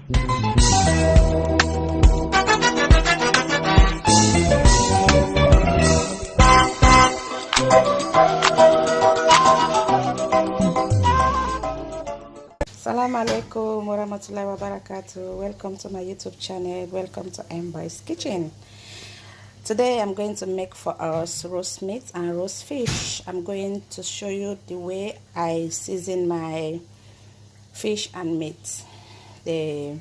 Assalamu alaikum warahmatullahi wabarakatuh. Welcome to my YouTube channel. Welcome to Boy's Kitchen. Today I'm going to make for us roast meat and roast fish. I'm going to show you the way I season my fish and meat, the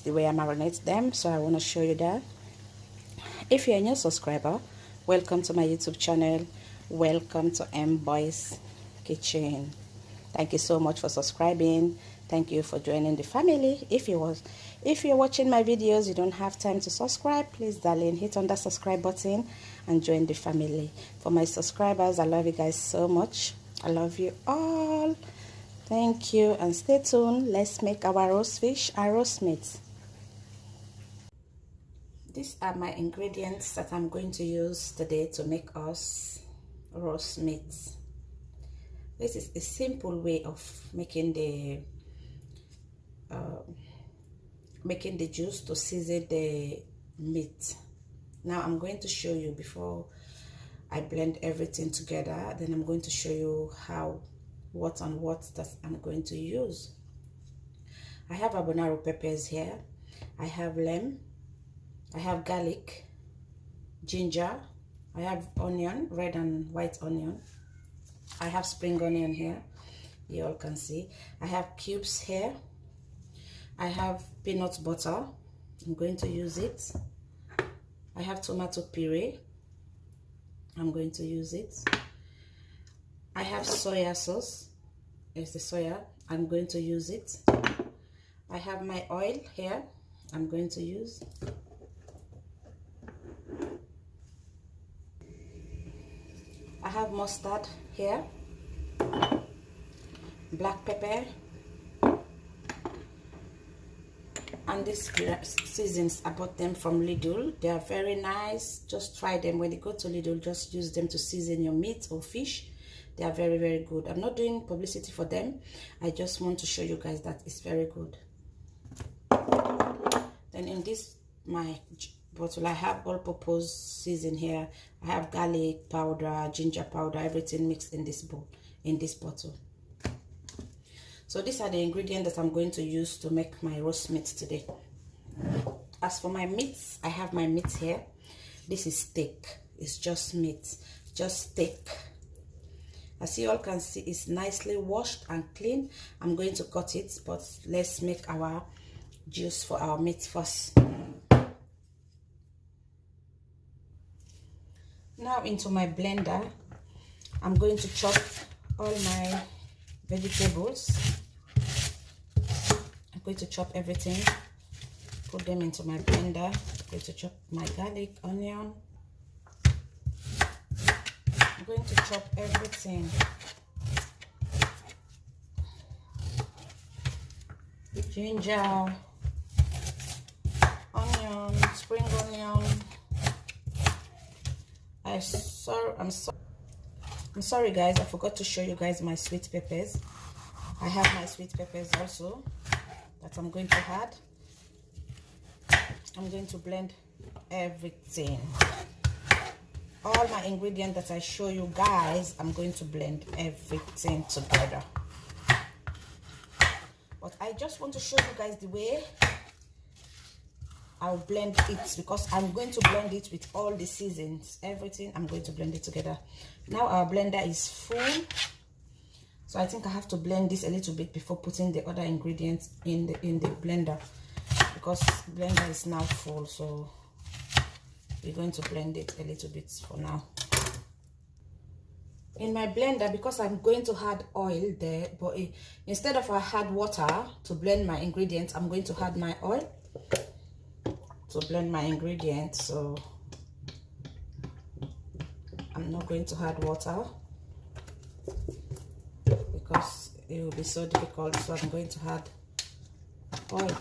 way I marinate them. So I want to show you that. If you're a new subscriber, welcome to my YouTube channel. Welcome to Boy's Kitchen. Thank you so much for subscribing. Thank you for joining the family. If you're watching my videos, you don't have time to subscribe, please darling, hit on that subscribe button and join the family. For my subscribers, I love you guys so much. I love you all. Thank you, and stay tuned. Let's make our roast fish and roast meat. These are my ingredients that I'm going to use today to make us roast meat. This is a simple way of making the juice to season the meat. Now I'm going to show you before I blend everything together. Then I'm going to show you what that I'm going to use. I have habanero peppers here. I have lemon. I have garlic, ginger. I have onion, red and white onion. I have spring onion here, you all can see. I have cubes here. I have peanut butter, I'm going to use it. I have tomato puree, I'm going to use it. I have soya sauce, it's the soya, I'm going to use it. I have my oil here, I'm going to use. I have mustard here, black pepper, and these seasons, I bought them from Lidl. They are very nice. Just try them. When you go to Lidl, just use them to season your meat or fish. They are very, very good. I'm not doing publicity for them. I just want to show you guys that it's very good. Then in this, my bottle, I have all-purpose season here. I have garlic powder, ginger powder, everything mixed in this bowl, in this bottle. So these are the ingredients that I'm going to use to make my roast meat today. As for my meats, I have my meat here. This is steak. It's just meat, just steak. As you all can see, it's nicely washed and clean. I'm going to cut it, but let's make our juice for our meat first. Now into my blender, I'm going to chop all my vegetables. I'm going to chop everything, put them into my blender. I'm going to chop my garlic, onion. I'm going to chop everything. Ginger, onion, spring onion. I'm sorry guys, I forgot to show you guys my sweet peppers. I have my sweet peppers also that I'm going to add. I'm going to blend everything. All my ingredients that I show you guys, I'm going to blend everything together. But I just want to show you guys the way I'll blend it, because I'm going to blend it with all the seasons, everything. I'm going to blend it together. Now our blender is full, so I think I have to blend this a little bit before putting the other ingredients in the blender, because the blender is now full. So we're going to blend it a little bit for now. In my blender, because I'm going to add oil there, but instead of I add water to blend my ingredients, I'm going to add my oil to blend my ingredients. So I'm not going to add water because it will be so difficult. So I'm going to add oil.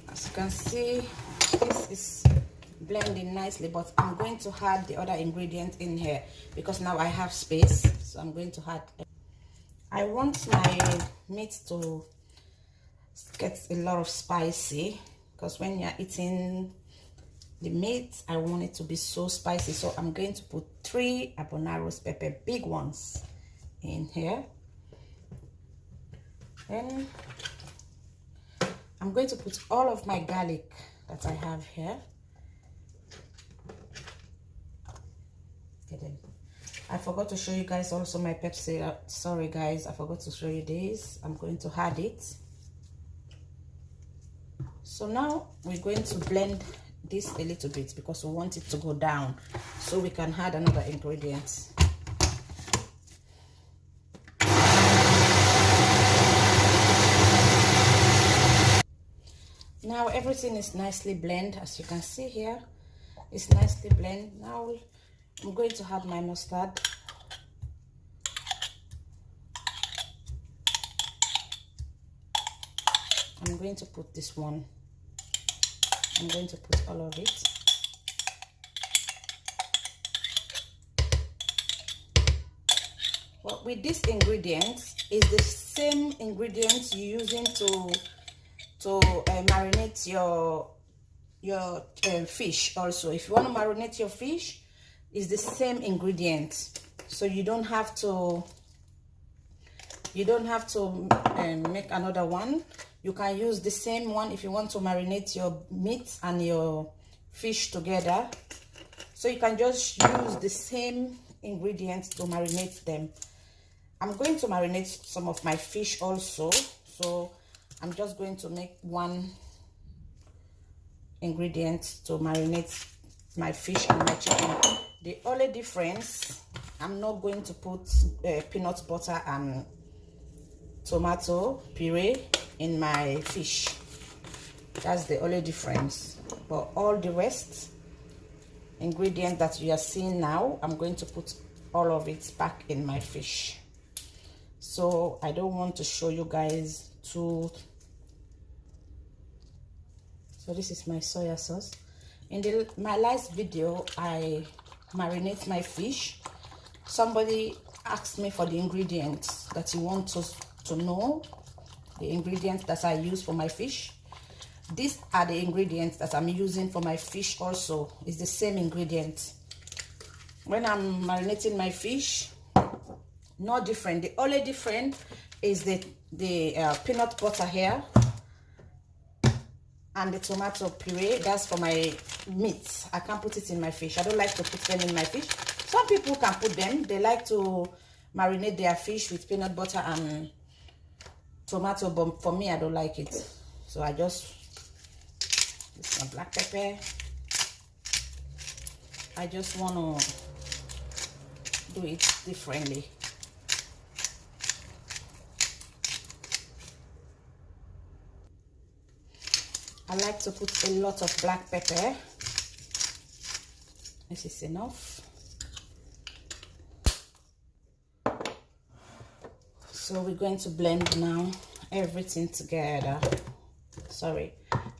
As you can see, this is blending nicely, but I'm going to add the other ingredient in here because now I have space. So I'm going to add I want my meat to get a lot of spicy, because when you're eating the meat, I want it to be so spicy. So I'm going to put 3 habaneros pepper, big ones, in here. Then I'm going to put all of my garlic that I have here. Okay, then I forgot to show you guys also my Pepsi. Sorry guys, I forgot to show you this. I'm going to add it. So now we're going to blend this a little bit because we want it to go down, so we can add another ingredient. Now everything is nicely blended, as you can see here. It's nicely blended. Now I'm going to add my mustard. I'm going to put this one. I'm going to put all of it. Well, with this ingredient, is the same ingredients you're using to marinate your fish. Also, if you want to marinate your fish, is the same ingredient, so you don't have to make another one. You can use the same one if you want to marinate your meat and your fish together. So you can just use the same ingredients to marinate them. I'm going to marinate some of my fish also, so I'm just going to make one ingredient to marinate my fish and my chicken. The only difference, I'm not going to put peanut butter and tomato puree in my fish. That's the only difference. But all the rest ingredients that you are seeing now, I'm going to put all of it back in my fish. So I don't want to show you guys too. So this is my soya sauce. In my last video, I marinate my fish. Somebody asked me for the ingredients that you want to know, the ingredients that I use for my fish. These are the ingredients that I'm using for my fish also. It's the same ingredient. When I'm marinating my fish, no different. The only different is the peanut butter here and the tomato puree. That's for my meat. I can't put it in my fish. I don't like to put them in my fish. Some people can put them. They like to marinate their fish with peanut butter and tomato, but for me, I don't like it. So I just, this is my black pepper. I just want to do it differently. I like to put a lot of black pepper. This is enough. So we're going to blend now everything together. Sorry,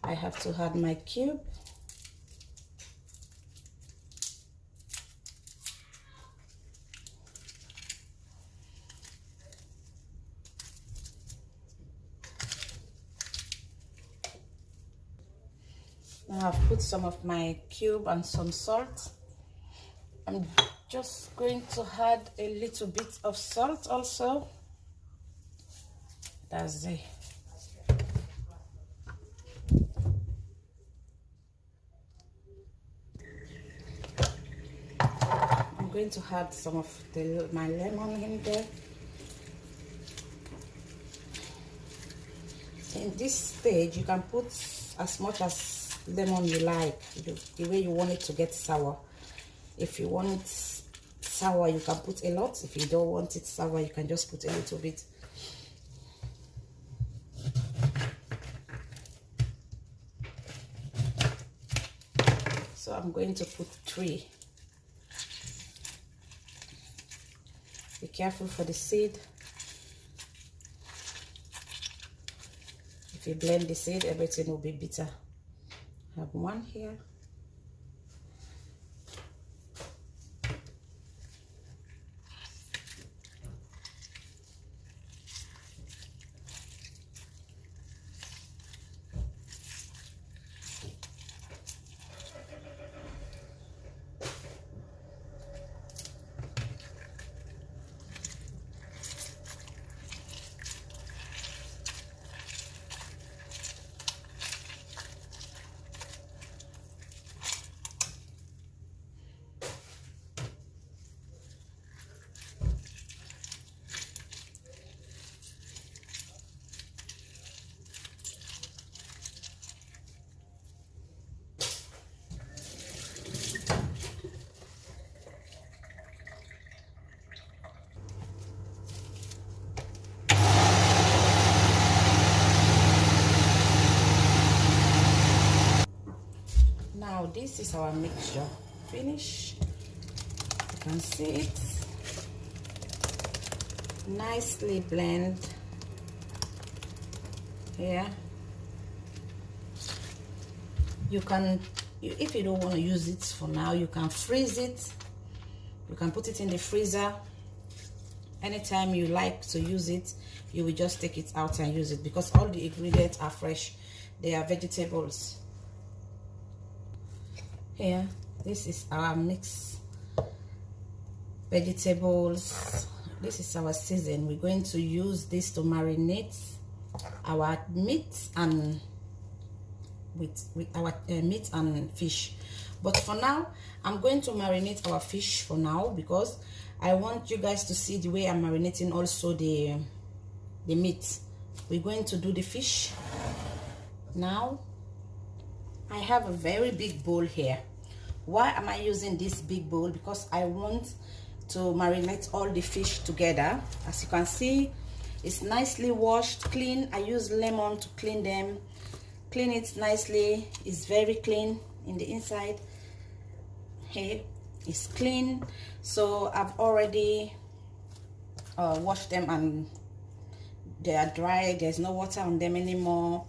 I have to add my cube. Now I've put some of my cube and some salt. I'm just going to add a little bit of salt also. That's it. I'm going to add some of my lemon in there. In this stage, you can put as much as lemon you like, the way you want it to get sour. If you want it sour, you can put a lot. If you don't want it sour, you can just put a little bit. So I'm going to put 3. Be careful for the seed. If you blend the seed, everything will be bitter. I have 1 here. this is our mixture finish. You can see it nicely blend here. You can, if you don't want to use it for now, you can freeze it. You can put it in the freezer. Anytime you like to use it, you will just take it out and use it, because all the ingredients are fresh. They are vegetables. Here, this is our mix vegetables. This is our season. We're going to use this to marinate our meat and with our meat and fish. But for now, I'm going to marinate our fish for now, because I want you guys to see the way I'm marinating also the meat. We're going to do the fish now. I have a very big bowl here. Why am I using this big bowl? Because I want to marinate all the fish together. As you can see, it's nicely washed, clean. I use lemon to clean them, clean it nicely. It's very clean in the inside. Here it's clean. So I've already washed them and they are dry. There's no water on them anymore.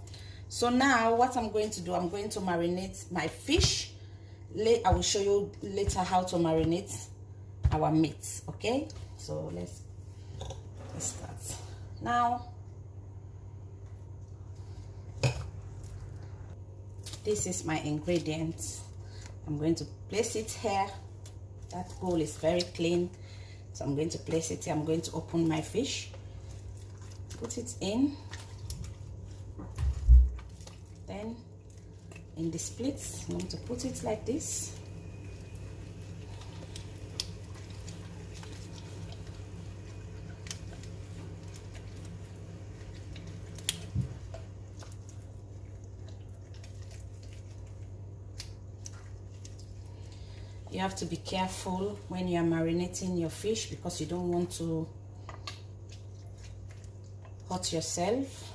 So now what I'm going to do, I'm going to marinate my fish. I will show you later how to marinate our meat. Okay, so let's start now. This is my ingredients. I'm going to place it here. That bowl is very clean, so I'm going to place it here. I'm going to open my fish, put it in, then in the splits I'm going to put it like this. You have to be careful when you are marinating your fish, because you don't want to hurt yourself.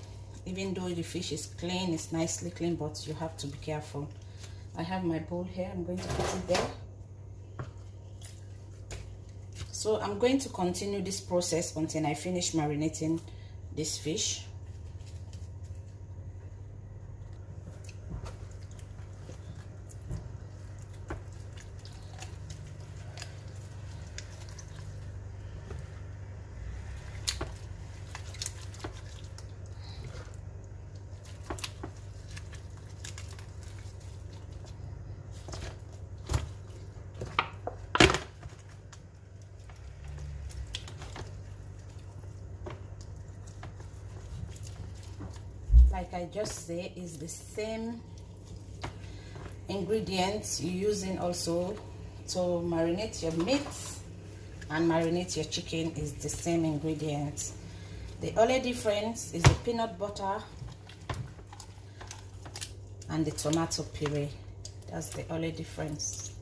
Even though the fish is clean, it's nicely clean, but you have to be careful. I have my bowl here. I'm going to put it there. So I'm going to continue this process until I finish marinating this fish. Like I just say, is the same ingredients you're using also to marinate your meat and marinate your chicken. Is the same ingredients. The only difference is the peanut butter and the tomato puree. That's the only difference.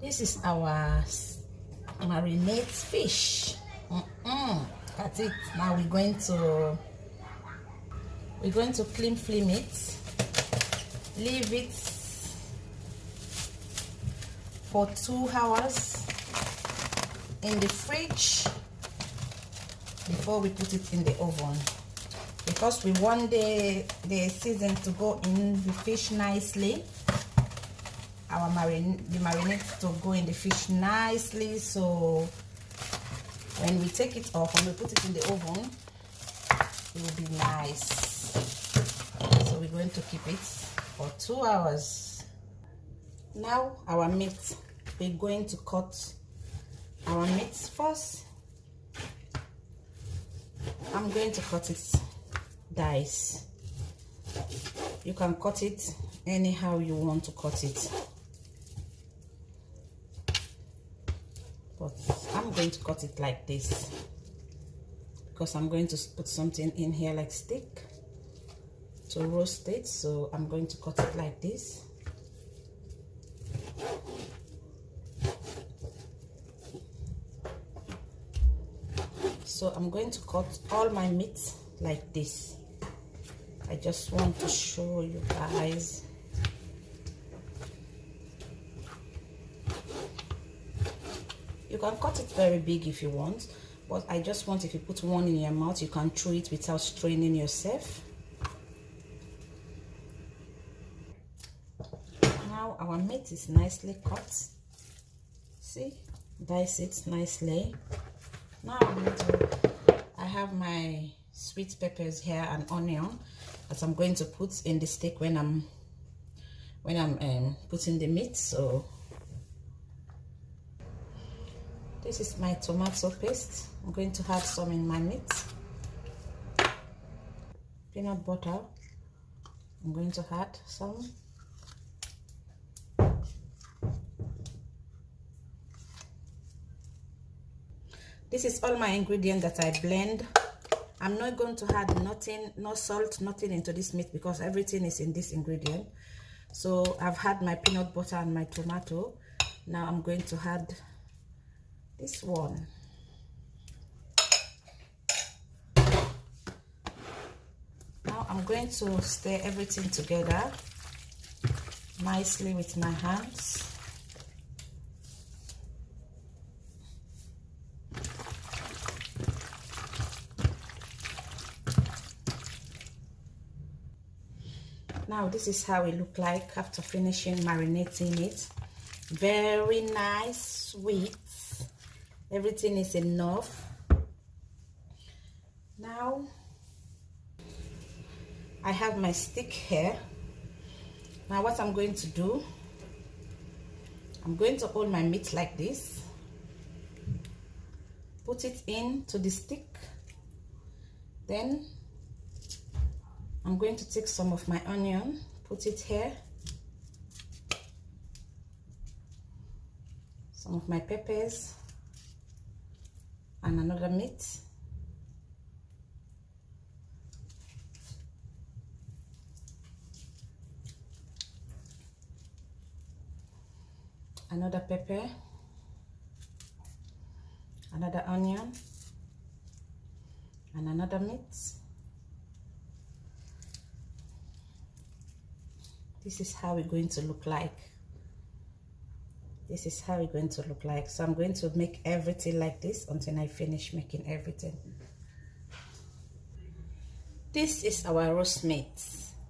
This is our marinate fish. That's it. Now we're going to clean flame it, leave it for 2 hours in the fridge before we put it in the oven, because we want the season to go in the fish nicely. The marinade to go in the fish nicely, so when we take it off, when we put it in the oven, it will be nice. So we're going to keep it for 2 hours. Now our meat, we're going to cut our meat first. I'm going to cut it dice. You can cut it anyhow you want to cut it, but I'm going to cut it like this because I'm going to put something in here like stick to roast it. So I'm going to cut it like this. So I'm going to cut all my meat like this. I just want to show you guys. You can cut it very big if you want, but I just want, if you put one in your mouth, you can chew it without straining yourself. Now our meat is nicely cut. See, dice it nicely. Now I have my sweet peppers here and onion that I'm going to put in the steak when I'm putting the meat. So this is my tomato paste. I'm going to add some in my meat. Peanut butter, I'm going to add some. This is all my ingredients that I blend. I'm not going to add nothing, no salt, nothing into this meat because everything is in this ingredient. So I've had my peanut butter and my tomato. Now I'm going to add this one. Now I'm going to stir everything together nicely with my hands. Now this is how it look like after finishing marinating it. Very nice, sweet. Everything is enough. Now I have my stick here. Now what I'm going to do, I'm going to hold my meat like this, put it into the stick, then I'm going to take some of my onion, put it here, some of my peppers, and another meat. Another pepper, another onion, and another meat. This is how it's going to look like. This is how it's going to look like. So I'm going to make everything like this until I finish making everything. This is our roast meat.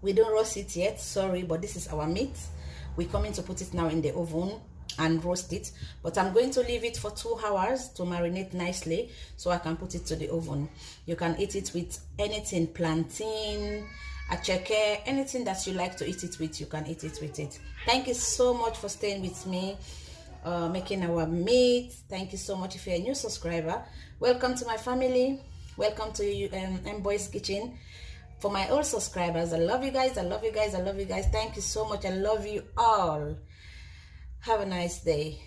We don't roast it yet, sorry, but this is our meat. We're coming to put it now in the oven and roast it, but I'm going to leave it for 2 hours to marinate nicely so I can put it to the oven. You can eat it with anything, plantain, acheke, anything that you like to eat it with, you can eat it with it. Thank you so much for staying with me, making our meat. Thank you so much. If you're a new subscriber, welcome to my family. Welcome to Mboy's Kitchen. For my old subscribers, I love you guys. I love you guys. I love you guys. Thank you so much. I love you all. Have a nice day.